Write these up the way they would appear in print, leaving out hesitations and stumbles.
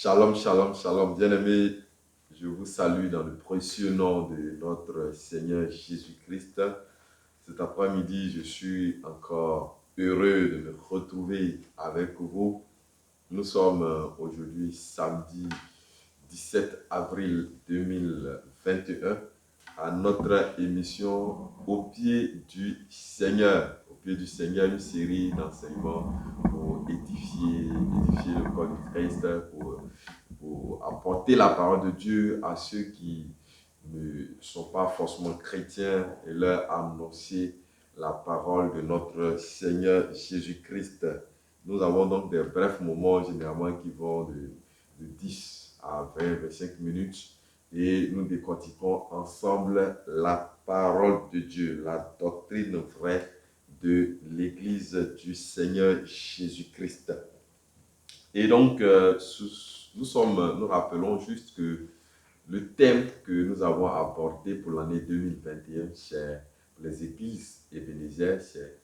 Shalom, shalom, shalom. Bien-aimés, je vous salue dans le précieux nom de notre Seigneur Jésus-Christ. Cet après-midi, je suis encore heureux de me retrouver avec vous. Nous sommes aujourd'hui samedi 17 avril 2021 à notre émission Au pied du Seigneur. Au pied du Seigneur, une série d'enseignements pour édifier le corps du Christ, pour apporter la parole de Dieu à ceux qui ne sont pas forcément chrétiens et leur annoncer la parole de notre Seigneur Jésus-Christ. Nous avons donc des brefs moments généralement qui vont de 10 à 20, 25 minutes et nous décortiquons ensemble la parole de Dieu, la doctrine vraie de l'Église du Seigneur Jésus-Christ. Et donc, nous rappelons juste que le thème que nous avons abordé pour l'année 2021 chez les églises Ebenezer, c'est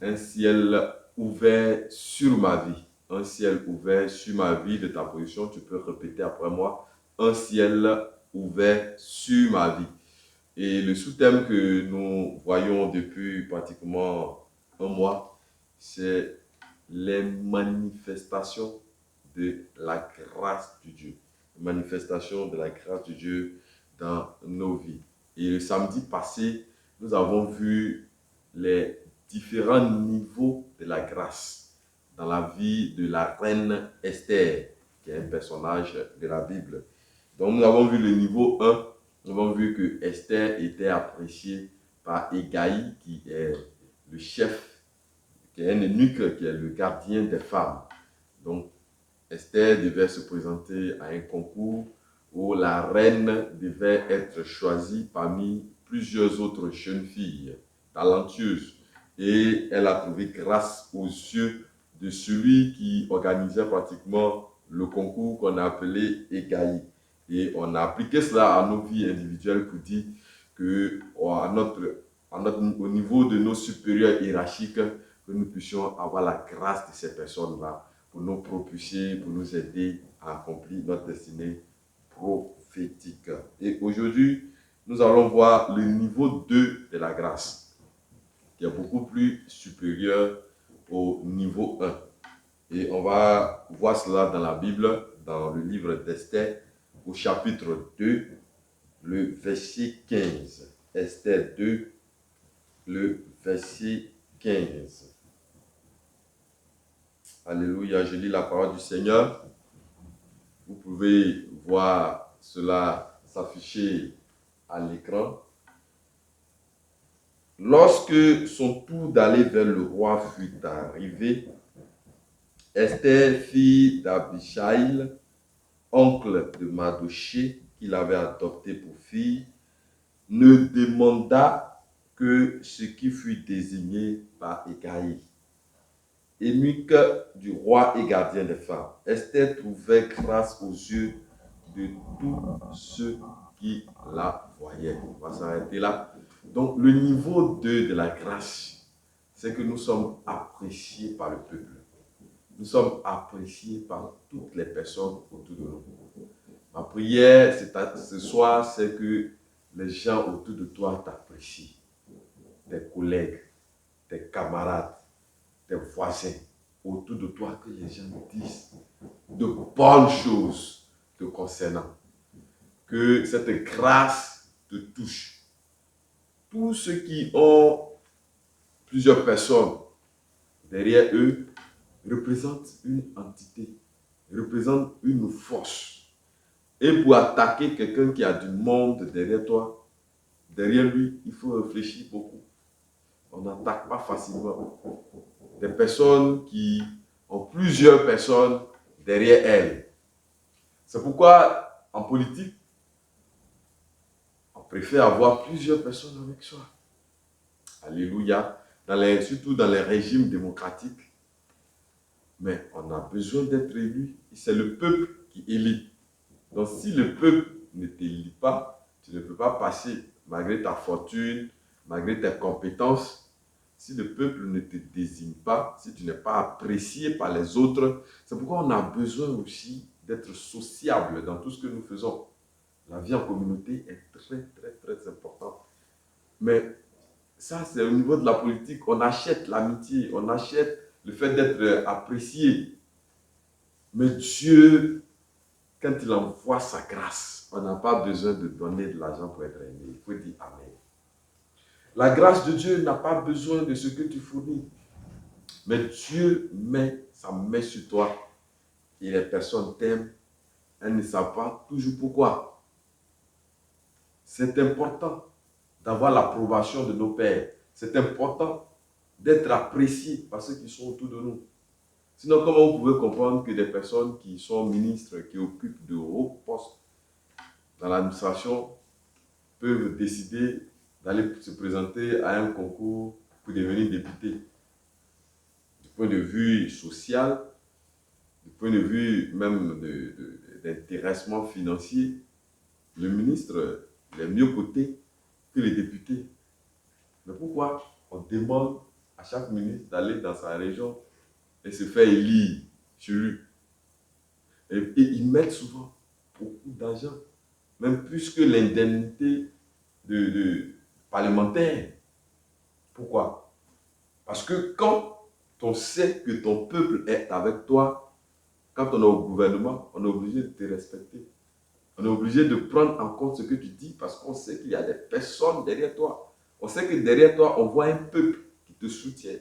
un ciel ouvert sur ma vie. Un ciel ouvert sur ma vie. De ta position, tu peux répéter après moi. Un ciel ouvert sur ma vie. Et le sous-thème que nous voyons depuis pratiquement un mois, c'est les manifestations de la grâce de Dieu. Les manifestations de la grâce de Dieu dans nos vies. Et le samedi passé, nous avons vu les différents niveaux de la grâce dans la vie de la reine Esther, qui est un personnage de la Bible. Donc nous avons vu le niveau 1, nous avons vu que Esther était appréciée par Hégaï, qui est le chef, qui est un eunuque, qui est le gardien des femmes. Donc Esther devait se présenter à un concours où la reine devait être choisie parmi plusieurs autres jeunes filles talentueuses. Et elle a trouvé grâce aux yeux de celui qui organisait pratiquement le concours qu'on a appelé Hégaï. Et on a appliqué cela à nos vies individuelles pour dire au niveau de nos supérieurs hiérarchiques, que nous puissions avoir la grâce de ces personnes-là pour nous propulser, pour nous aider à accomplir notre destinée prophétique. Et aujourd'hui, nous allons voir le niveau 2 de la grâce, qui est beaucoup plus supérieur au niveau 1. Et on va voir cela dans la Bible, dans le livre d'Esther, au chapitre 2, le verset 15. Esther 2, le verset 15. Alléluia, je lis la parole du Seigneur. Vous pouvez voir cela s'afficher à l'écran. Lorsque son tour d'aller vers le roi fut arrivé, Esther, fille d'Abichaïl, oncle de Mardochée, qu'il avait adopté pour fille, ne demanda que ce qui fut désigné par Hégaï, eunuque du roi et gardien des femmes. Esther trouvait grâce aux yeux de tous ceux qui la voyaient. On va s'arrêter là. Donc, le niveau 2 de la grâce, c'est que nous sommes appréciés par le peuple. Nous sommes appréciés par toutes les personnes autour de nous. Ma prière ce soir, c'est que les gens autour de toi t'apprécient, tes collègues, tes camarades, tes voisins autour de toi, que les gens disent de bonnes choses te concernant, que cette grâce te touche. Tous ceux qui ont plusieurs personnes derrière eux représentent une entité, représentent une force. Et pour attaquer quelqu'un qui a du monde derrière toi, derrière lui, il faut réfléchir beaucoup. On n'attaque pas facilement des personnes qui ont plusieurs personnes derrière elles. C'est pourquoi, en politique, on préfère avoir plusieurs personnes avec soi. Alléluia. Surtout dans les régimes démocratiques. Mais on a besoin d'être élu. C'est le peuple qui élit. Donc, si le peuple ne t'élit pas, tu ne peux pas passer, malgré ta fortune, malgré tes compétences. Si le peuple ne te désigne pas, si tu n'es pas apprécié par les autres, c'est pourquoi on a besoin aussi d'être sociable dans tout ce que nous faisons. La vie en communauté est très, très, très importante. Mais ça, c'est au niveau de la politique. On achète l'amitié, on achète le fait d'être apprécié. Mais Dieu, quand il envoie sa grâce, on n'a pas besoin de donner de l'argent pour être aimé. Il faut dire Amen. La grâce de Dieu n'a pas besoin de ce que tu fournis. Mais Dieu met sa main sur toi. Et les personnes t'aiment. Elles ne savent pas toujours pourquoi. C'est important d'avoir l'approbation de nos pères. C'est important d'être apprécié par ceux qui sont autour de nous. Sinon, comment vous pouvez comprendre que des personnes qui sont ministres, qui occupent de hauts postes dans l'administration, peuvent décider d'aller se présenter à un concours pour devenir député? Du point de vue social, du point de vue même d'intéressement financier, le ministre est mieux coté que les députés. Mais pourquoi on demande à chaque ministre d'aller dans sa région et se faire élire sur lui? Et ils mettent souvent beaucoup d'argent, même plus que l'indemnité de parlementaire. Pourquoi? Parce que quand on sait que ton peuple est avec toi, quand on est au gouvernement, on est obligé de te respecter. On est obligé de prendre en compte ce que tu dis parce qu'on sait qu'il y a des personnes derrière toi. On sait que derrière toi, on voit un peuple qui te soutient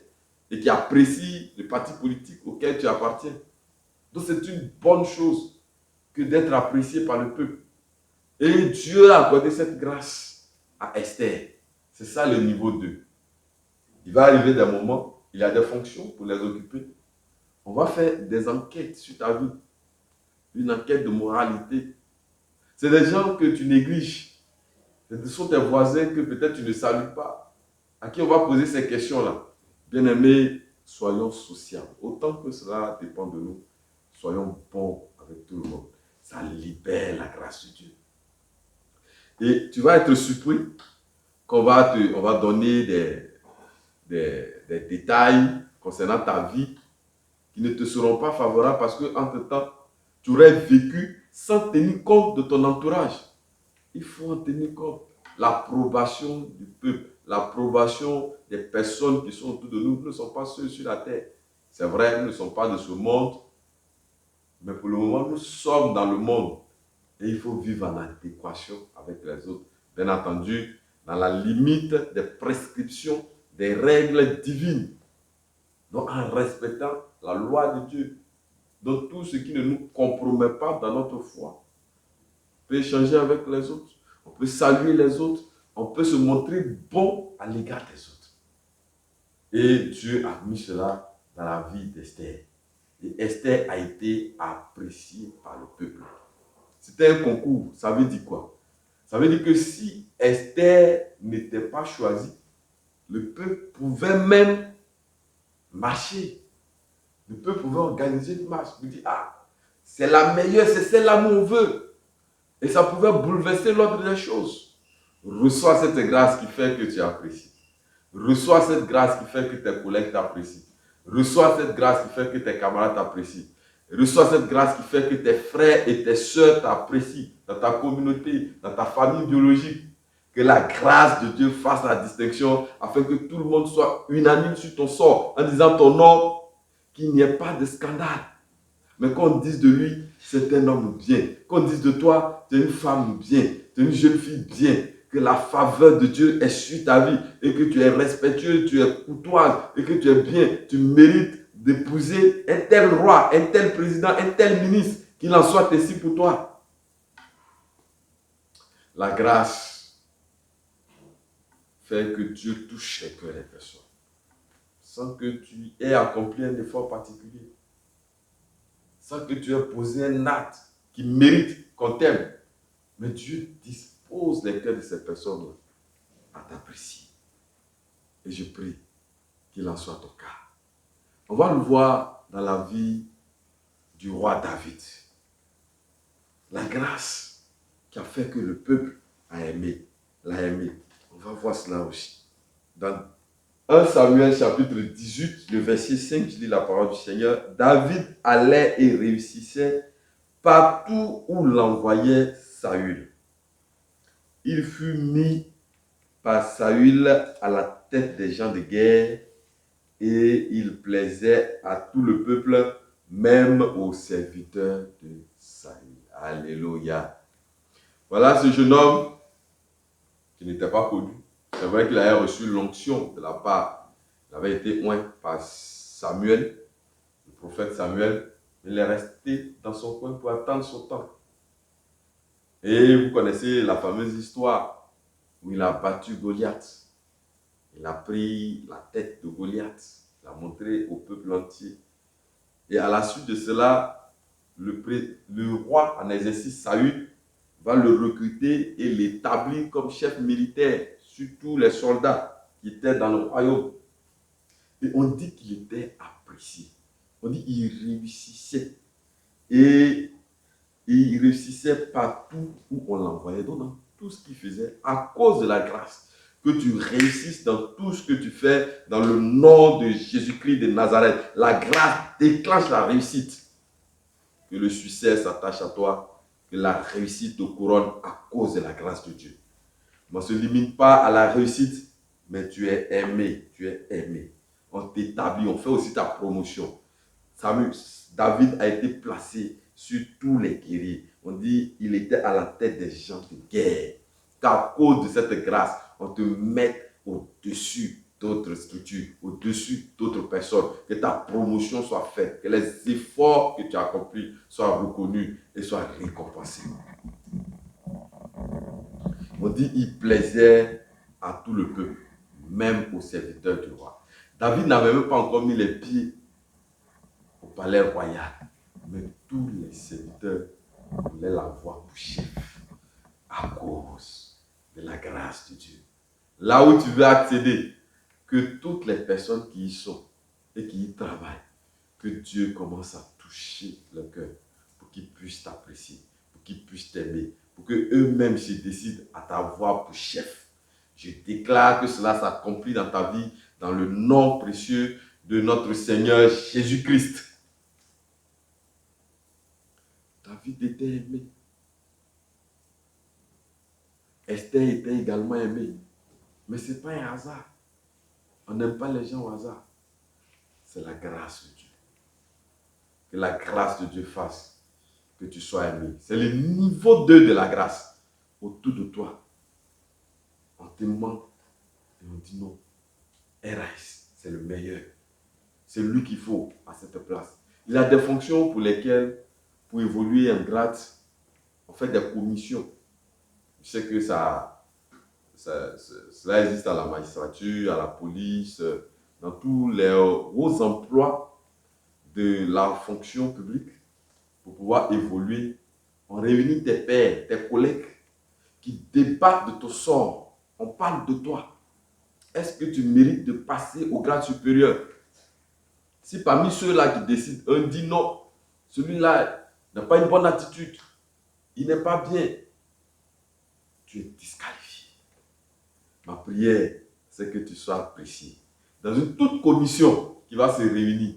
et qui apprécie le parti politique auquel tu appartiens. Donc c'est une bonne chose que d'être apprécié par le peuple. Et Dieu a accordé cette grâce à Esther. C'est ça le niveau 2. Il va arriver des moments, il y a des fonctions pour les occuper. On va faire des enquêtes sur ta vie. Une enquête de moralité. C'est des gens que tu négliges. Ce sont tes voisins que peut-être tu ne salues pas. À qui on va poser ces questions-là. Bien-aimés, soyons sociables. Autant que cela dépend de nous, soyons bons avec tout le monde. Ça libère la grâce de Dieu. Et tu vas être surpris qu'on va on va donner des détails concernant ta vie qui ne te seront pas favorables parce qu'entre-temps, tu aurais vécu sans tenir compte de ton entourage. Il faut en tenir compte. L'approbation du peuple, l'approbation des personnes qui sont autour de nous. Nous ne sommes pas seuls sur la terre. C'est vrai, nous ne sommes pas de ce monde, mais pour le moment, nous sommes dans le monde. Et il faut vivre en adéquation avec les autres. Bien entendu, dans la limite des prescriptions, des règles divines. Donc, en respectant la loi de Dieu. Donc, tout ce qui ne nous compromet pas dans notre foi. On peut échanger avec les autres. On peut saluer les autres. On peut se montrer bon à l'égard des autres. Et Dieu a mis cela dans la vie d'Esther. Et Esther a été appréciée par le peuple. C'était un concours. Ça veut dire quoi? Ça veut dire que si Esther n'était pas choisie, le peuple pouvait même marcher. Le peuple pouvait organiser une marche. Il dit, ah, c'est la meilleure, c'est celle-là qu'on veut. Et ça pouvait bouleverser l'ordre des choses. Reçois cette grâce qui fait que tu apprécies. Reçois cette grâce qui fait que tes collègues t'apprécient. Reçois cette grâce qui fait que tes camarades t'apprécient. Reçois cette grâce qui fait que tes frères et tes sœurs t'apprécient dans ta communauté, dans ta famille biologique. Que la grâce de Dieu fasse la distinction afin que tout le monde soit unanime sur ton sort en disant ton nom, qu'il n'y ait pas de scandale. Mais qu'on dise de lui, c'est un homme bien. Qu'on dise de toi, tu es une femme bien, tu es une jeune fille bien. Que la faveur de Dieu est sur ta vie et que tu es respectueux, tu es courtoise et que tu es bien. Tu mérites d'épouser un tel roi, un tel président, un tel ministre, qu'il en soit ainsi pour toi. La grâce fait que Dieu touche les cœurs des personnes sans que tu aies accompli un effort particulier, sans que tu aies posé un acte qui mérite qu'on t'aime. Mais Dieu dispose les cœurs de ces personnes à t'apprécier. Et je prie qu'il en soit ton cas. On va le voir dans la vie du roi David. La grâce qui a fait que le peuple l'a aimé. On va voir cela aussi. Dans 1 Samuel chapitre 18, le verset 5, je lis la parole du Seigneur. David allait et réussissait partout où l'envoyait Saül. Il fut mis par Saül à la tête des gens de guerre et il plaisait à tout le peuple, même aux serviteurs de Saül. Alléluia. Voilà ce jeune homme qui n'était pas connu. C'est vrai qu'il avait reçu l'onction de la part. Il avait été oint par Samuel, le prophète Samuel. Il est resté dans son coin pour attendre son temps. Et vous connaissez la fameuse histoire où il a battu Goliath. Il a pris la tête de Goliath, l'a montré au peuple entier. Et à la suite de cela, le roi en exercice Saül va le recruter et l'établir comme chef militaire sur tous les soldats qui étaient dans le royaume. Et on dit qu'il était apprécié. On dit qu'il réussissait. Et il réussissait partout où on l'envoyait. Donc, dans tout ce qu'il faisait, à cause de la grâce, que tu réussisses dans tout ce que tu fais, dans le nom de Jésus-Christ de Nazareth. La grâce déclenche la réussite. Que le succès s'attache à toi, que la réussite te couronne à cause de la grâce de Dieu. On ne se limite pas à la réussite, mais tu es aimé, tu es aimé. On t'établit, on fait aussi ta promotion. David a été placé sur tous les guerriers. On dit qu'il était à la tête des gens de guerre. Qu'à cause de cette grâce, on te met au-dessus d'autres structures, au-dessus d'autres personnes. Que ta promotion soit faite, que les efforts que tu as accomplis soient reconnus et soient récompensés. On dit qu'il plaisait à tout le peuple, même aux serviteurs du roi. David n'avait même pas encore mis les pieds au palais royal, mais tous les serviteurs voulaient l'avoir pour chef à cause de la grâce de Dieu. Là où tu veux accéder, que toutes les personnes qui y sont et qui y travaillent, que Dieu commence à toucher leur cœur pour qu'ils puissent t'apprécier, pour qu'ils puissent t'aimer, pour qu'eux-mêmes se décident à t'avoir pour chef. Je déclare que cela s'accomplit dans ta vie, dans le nom précieux de notre Seigneur Jésus-Christ. David était aimé. Esther était également aimée. Mais ce n'est pas un hasard. On n'aime pas les gens au hasard. C'est la grâce de Dieu. Que la grâce de Dieu fasse que tu sois aimé. C'est le niveau 2 de la grâce. Autour de toi, on te demande et on dit non. RS, c'est le meilleur. C'est lui qu'il faut à cette place. Il a des fonctions pour lesquelles, pour évoluer en grade, on fait des commissions. Je sais que cela existe à la magistrature, à la police, dans tous les hauts emplois de la fonction publique. Pour pouvoir évoluer, on réunit tes pairs, tes collègues qui débattent de ton sort. On parle de toi. Est-ce que tu mérites de passer au grade supérieur? Si parmi ceux-là qui décident, un dit non, celui-là n'a pas une bonne attitude, il n'est pas bien, tu es disqualifié. Ma prière, c'est que tu sois apprécié. Dans une toute commission qui va se réunir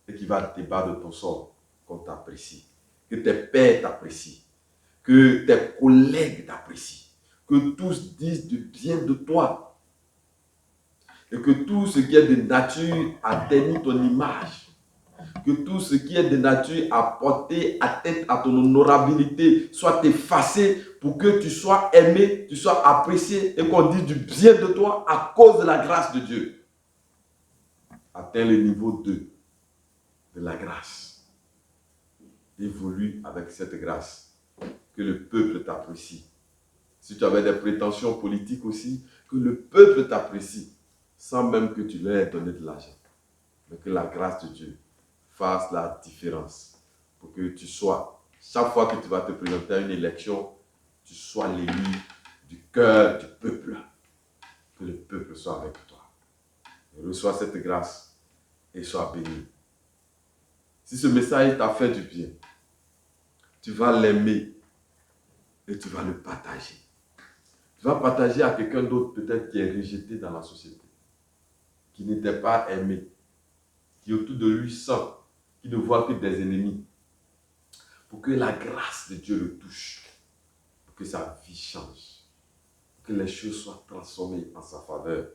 et qui va débattre de ton sort, qu'on t'apprécie, que tes pairs t'apprécient, que tes collègues t'apprécient, Que tous disent du bien de toi. Et que tout ce qui est de nature a terni ton image. Que tout ce qui est de nature a porté atteinte à ton honorabilité soit effacé pour que tu sois aimé, tu sois apprécié et qu'on dise du bien de toi à cause de la grâce de Dieu. Atteins le niveau 2 de la grâce. Évolue avec cette grâce. Que le peuple t'apprécie. Si tu avais des prétentions politiques aussi, que le peuple t'apprécie sans même que tu leur aies donné de l'argent. Mais que la grâce de Dieu fasse la différence pour que tu sois, chaque fois que tu vas te présenter à une élection, tu sois l'élu du cœur du peuple. Que le peuple soit avec toi. Reçois cette grâce et sois béni. Si ce message t'a fait du bien, tu vas l'aimer et tu vas le partager. Tu vas partager à quelqu'un d'autre peut-être qui est rejeté dans la société, qui n'était pas aimé, qui autour de lui sent, qui ne voit que des ennemis. Pour que la grâce de Dieu le touche, pour que sa vie change, pour que les choses soient transformées en sa faveur,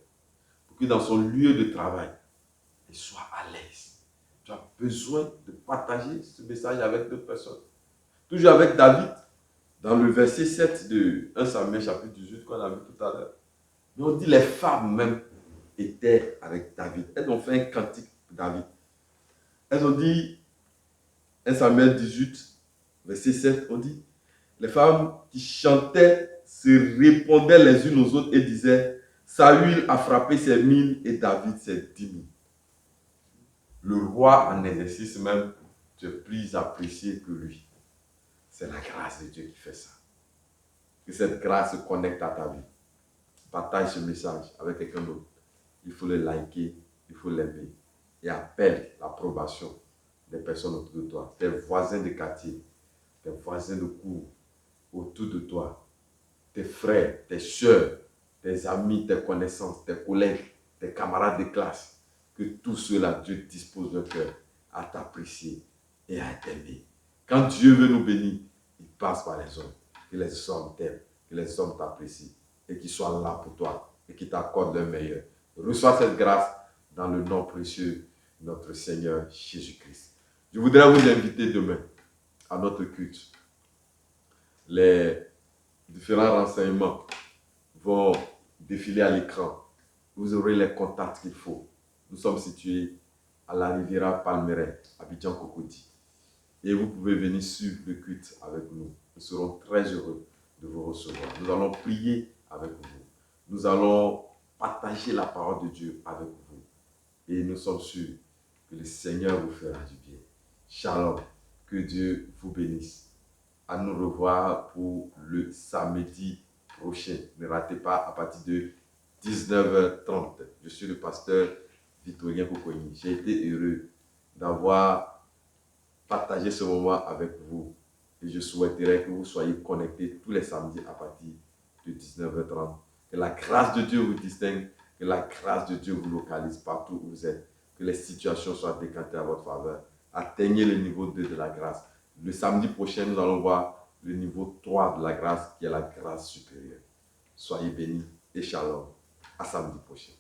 pour que dans son lieu de travail, il soit à l'aise. Tu as besoin de partager ce message avec d'autres personnes. Toujours avec David, dans le verset 7 de 1 Samuel chapitre 18 qu'on a vu tout à l'heure. Mais on dit les femmes même étaient avec David. Elles ont fait un cantique pour David. Elles ont dit, 1 Samuel 18, verset 7, on dit, les femmes qui chantaient se répondaient les unes aux autres et disaient, Saül a frappé ses 1000 et David ses 10 000. Le roi en exercice même, tu es plus apprécié que lui. C'est la grâce de Dieu qui fait ça. Que cette grâce se connecte à ta vie. Partage ce message avec quelqu'un d'autre. Il faut le liker, il faut l'aimer. Et appelle l'approbation des personnes autour de toi, tes voisins de quartier, tes voisins de cour, autour de toi, tes frères, tes soeurs, tes amis, tes connaissances, tes collègues, tes camarades de classe. Que tous ceux-là, Dieu dispose leur cœur à t'apprécier et à t'aimer. Quand Dieu veut nous bénir, il passe par les hommes. Que les hommes t'aiment, que les hommes t'apprécient et qu'ils soient là pour toi et qu'ils t'accordent le meilleur. Reçois cette grâce dans le nom précieux de notre Seigneur Jésus-Christ. Je voudrais vous inviter demain à notre culte. Les différents renseignements vont défiler à l'écran. Vous aurez les contacts qu'il faut. Nous sommes situés à la Riviera Palmeraie, à Abidjan Cocody. Et vous pouvez venir suivre le culte avec nous. Nous serons très heureux de vous recevoir. Nous allons prier avec vous. Nous allons partager la parole de Dieu avec vous. Et nous sommes sûrs que le Seigneur vous fera du bien. Shalom. Que Dieu vous bénisse. À nous revoir pour le samedi prochain. Ne ratez pas à partir de 19h30. Je suis le pasteur Victorien Kokoyi. J'ai été heureux d'avoir partagé ce moment avec vous. Et je souhaiterais que vous soyez connectés tous les samedis à partir de 19h30. Que la grâce de Dieu vous distingue, que la grâce de Dieu vous localise partout où vous êtes. Que les situations soient décantées à votre faveur. Atteignez le niveau 2 de la grâce. Le samedi prochain, nous allons voir le niveau 3 de la grâce, qui est la grâce supérieure. Soyez bénis et shalom. À samedi prochain.